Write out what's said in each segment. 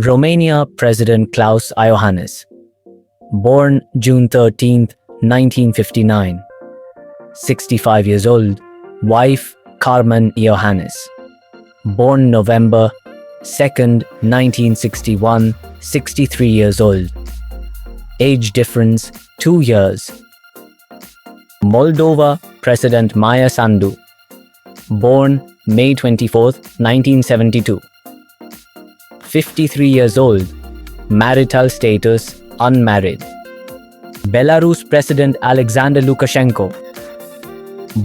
Romania President Klaus Iohannis, born June 13, 1959. 65 years old, wife Carmen Iohannis, born November 2nd, 1961, 63 years old. Age difference 2 years. Moldova President Maia Sandu, born May 24, 1972. 53 years old, marital status unmarried. Belarus President Alexander Lukashenko,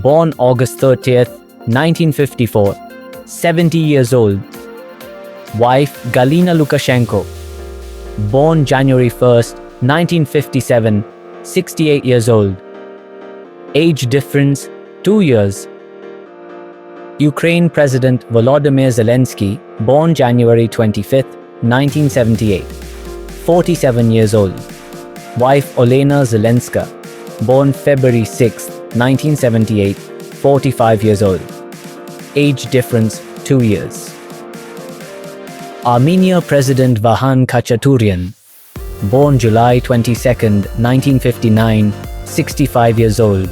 born August 30th, 1954, 70 years old. Wife Galina Lukashenko, born January 1st, 1957, 68 years old. Age difference 2 years. Ukraine President Volodymyr Zelensky, born January 25, 1978, 47 years old. Wife Olena Zelenska, born February 6, 1978, 45 years old. Age difference 2 years. Armenia President Vahan Khachaturian, born July 22, 1959, 65 years old.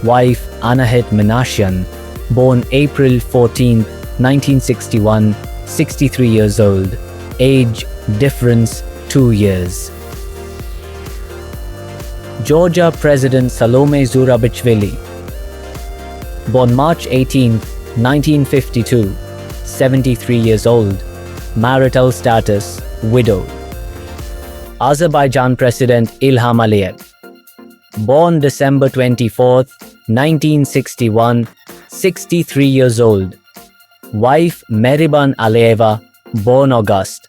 Wife Anahit Minasyan, born April 14, 1961, 63 years old. Age difference 2 years. Georgia President Salome Zurabichvili, born March 18, 1952, 73 years old. Marital status widow. Azerbaijan President Ilham Aliyev, born December 24, 1961, 63 years old. Wife Mehriban Aliyeva, born August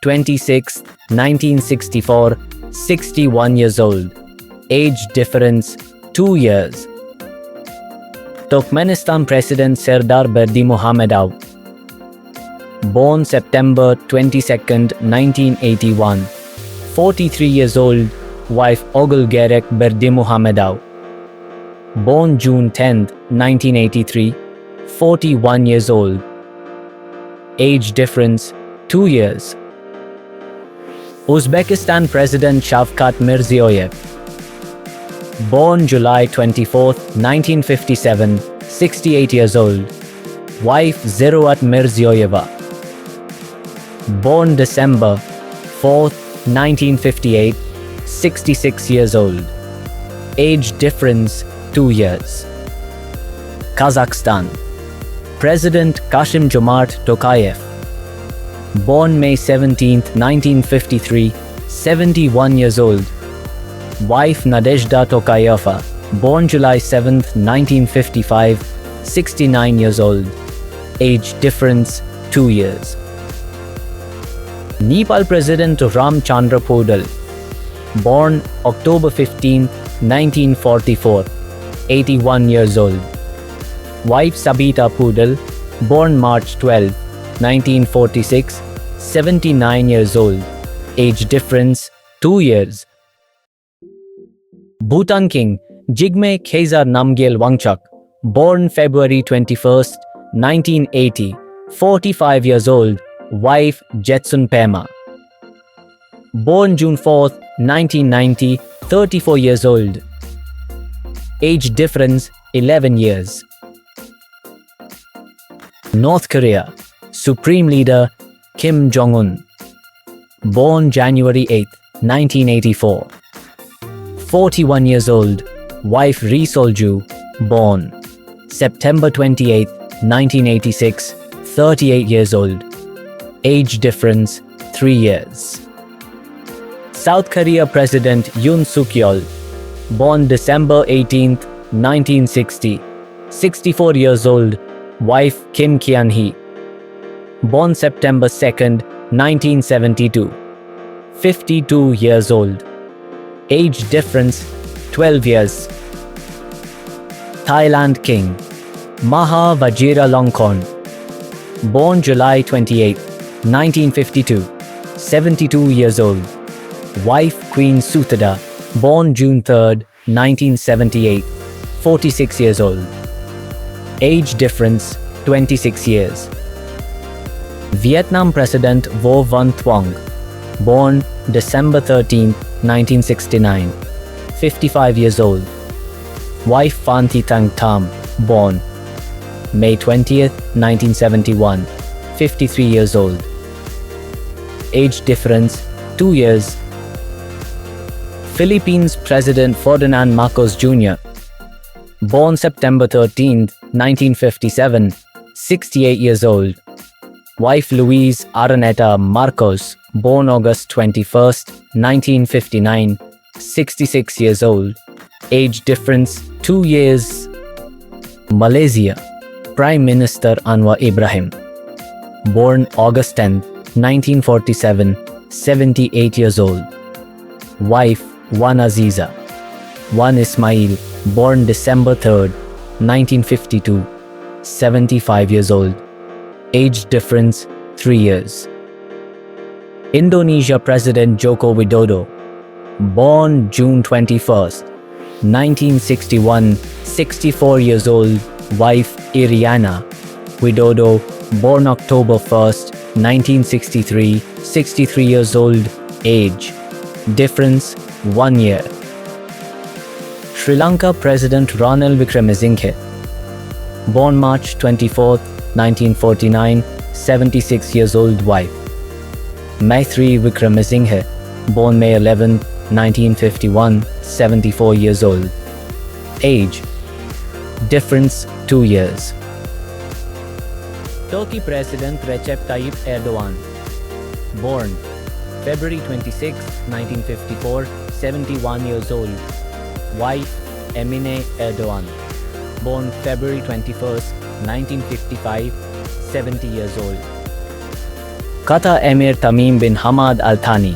26, 1964, 61 years old. Age difference 2 years. Turkmenistan President Serdar Berdimuhamedov, born September 22, 1981, 43 years old. Wife Ogul Gerek Berdimuhamedov, born June 10, 1983, 41 years old. Age difference 2 years. Uzbekistan President Shavkat Mirziyoyev, born July 24, 1957, 68 years old. Wife Zeruat Mirziyoyeva, born December 4, 1958, 66 years old. Age difference 2 years. Kazakhstan President Kassym-Jomart Tokayev, born May 17, 1953, 71 years old. Wife Nadezhda Tokayeva, born July 7, 1955, 69 years old. Age difference 2 years. Nepal President Ramchandra Podal, born October 15, 1944, 81 years old. Wife Sabita Podal, born March 12, 1946, 79 years old. Age difference 2 years. Bhutan King Jigme Khezar Namgyel Wangchuk, born February 21, 1980, 45 years old. Wife Jetsun Pema, born June 4, 1990, 34 years old. Age difference 11 years. North Korea Supreme Leader Kim Jong-un, born January 8, 1984, 41 years old. Wife Ri Sol-ju, born September 28, 1986, 38 years old. Age difference 3 years. South Korea President Yoon Suk-yeol, born December 18, 1960, 64 years old. Wife Kim Kyan-hee, born September 2nd, 1972, 52 years old. Age difference 12 years. Thailand King Maha Vajiralongkorn, born July 28, 1952, 72 years old. Wife Queen Suthada, born June 3, 1978, 46 years old. Age difference 26 years. Vietnam President Vo Van Thuong, born December 13, 1969, 55 years old. Wife Phan Thi Thang Tham, born May 20th, 1971, 53 years old. Age difference 2 years. Philippines President Ferdinand Marcos Jr., born September 13, 1957, 68 years old. Wife Luis Araneta Marcos, born August 21, 1959, 66 years old. Age difference 2 years. Malaysia Prime Minister Anwar Ibrahim, born August 10, 1947, 78 years old. Wife Wan Aziza. Wan Ismail, born December 3, 1952, 75 years old. Age difference 3 years. Indonesia President Joko Widodo, born June 21, 1961, 64 years old. Wife Iriana Widodo, born October 1st, 1963, 63 years old. Age difference 1 year. Sri Lanka President Ranil Wickremesinghe, born March 24, 1949, 76 years old. Wife Maitri Wickremesinghe, born May 11, 1951, 74 years old. Age difference 2 years. Turkey President Recep Tayyip Erdogan, born February 26, 1954, 71 years old. Wife Emine Erdogan, born February 21, 1955, 70 years old. Qatar Emir Tamim bin Hamad Al Thani,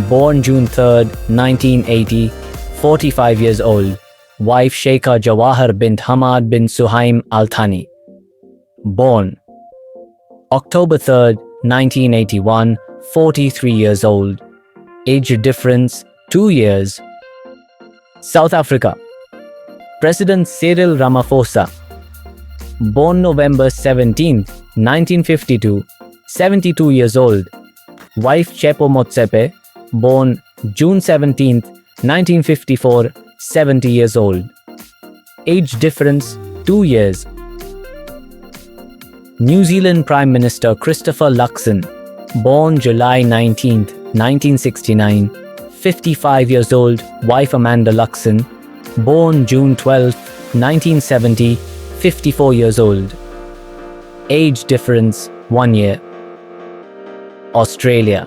born June 3, 1980, 45 years old. Wife Sheikha Jawahar bint Hamad bin Suhaim Al Thani, born October 3, 1981, 43 years old. Age difference 2 years. South Africa President Cyril Ramaphosa, born November 17, 1952, 72 years old. Wife Chepo Motsepe, born June 17, 1954, 70 years old. Age difference 2 years. New Zealand Prime Minister Christopher Luxon, born July 19, 1969, 55 years old. Wife Amanda Luxon, born June 12, 1970, 54 years old. Age difference 1 year. Australia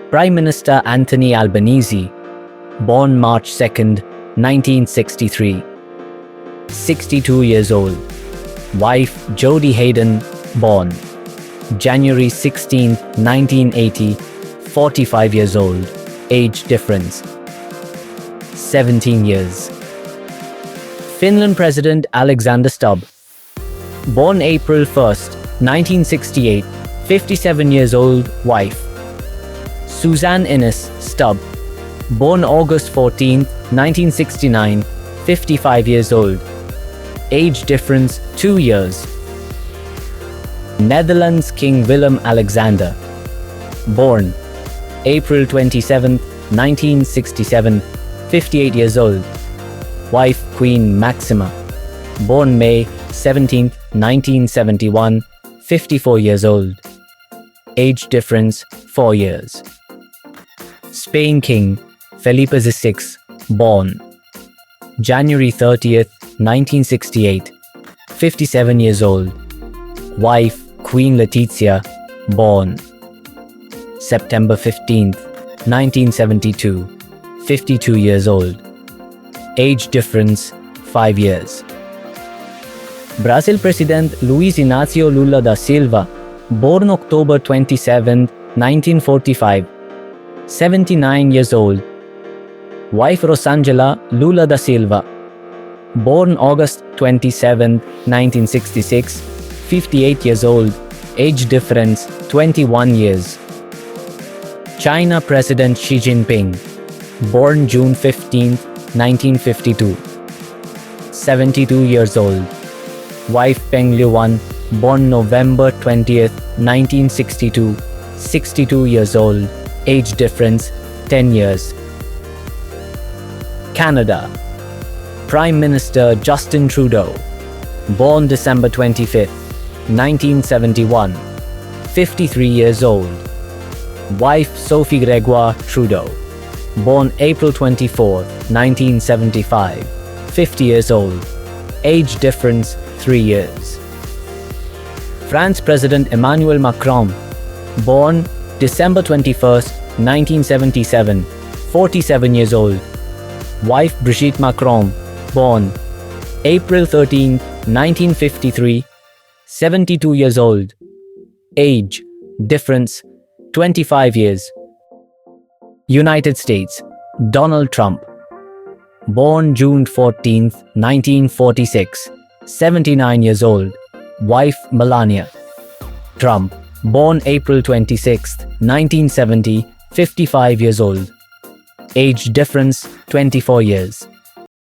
Prime Minister Anthony Albanese, born March 2nd, 1963, 62 years old. Wife Jodie Hayden, born January 16, 1980, 45 years old. Age difference 17 years. Finland President Alexander Stubb, born April 1st, 1968, 57 years old. Wife Suzanne Innes Stubb, born August 14, 1969, 55 years old. Age difference 2 years. Netherlands King Willem-Alexander, born April 27, 1967, 58 years old. Wife Queen Maxima, born May 17, 1971, 54 years old. Age difference 4 years. Spain King Felipe VI, born January 30th, 1968, 57 years old. Wife Queen Letizia, born September 15th, 1972, 52 years old. Age difference 5 years. Brazil President Luiz Inácio Lula da Silva, born October 27, 1945, 79 years old. Wife Rosângela Lula da Silva, born August 27, 1966, 58 years old. Age difference 21 years. China President Xi Jinping, born June 15, 1952, 72 years old. Wife Peng Liyuan, born November 20th, 1962, 62 years old, age difference 10 years. Canada. Prime Minister Justin Trudeau, born December 25th, 1971, 53 years old. Wife Sophie Gregoire Trudeau, born April 24th, 1975, 50 years old, age difference 3 years. France President Emmanuel Macron, born December 21st, 1977, 47 years old. Wife Brigitte Macron, born April 13, 1953, 72 years old. Age difference 25 years. United States. Donald Trump, born June 14, 1946, 79 years old. Wife Melania Trump, born April 26, 1970, 55 years old. Age difference 24 years.